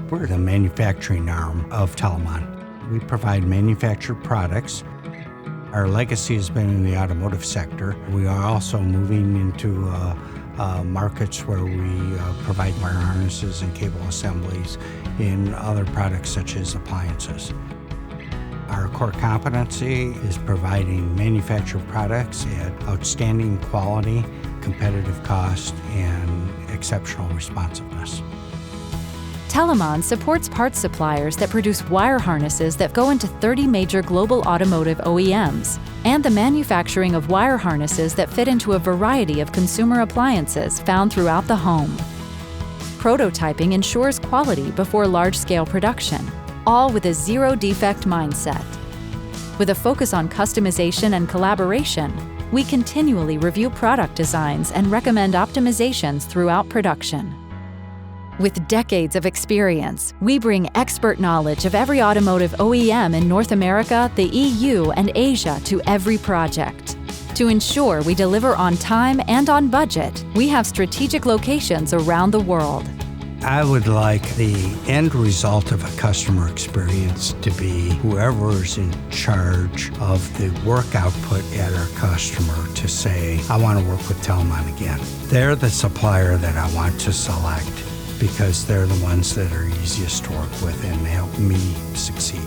We're the manufacturing arm of Telamon. We provide manufactured products. Our legacy has been in the automotive sector. We are also moving into markets where we provide wire harnesses and cable assemblies in other products such as appliances. Our core competency is providing manufactured products at outstanding quality, competitive cost, and exceptional responsiveness. Telamon supports parts suppliers that produce wire harnesses that go into 30 major global automotive OEMs, and the manufacturing of wire harnesses that fit into a variety of consumer appliances found throughout the home. Prototyping ensures quality before large-scale production, all with a zero-defect mindset. With a focus on customization and collaboration, we continually review product designs and recommend optimizations throughout production. With decades of experience, we bring expert knowledge of every automotive OEM in North America, the EU, and Asia to every project. To ensure we deliver on time and on budget, we have strategic locations around the world. I would like the end result of a customer experience to be whoever's in charge of the work output at our customer to say, I want to work with Telamon again. They're the supplier that I want to select because they're the ones that are easiest to work with and help me succeed.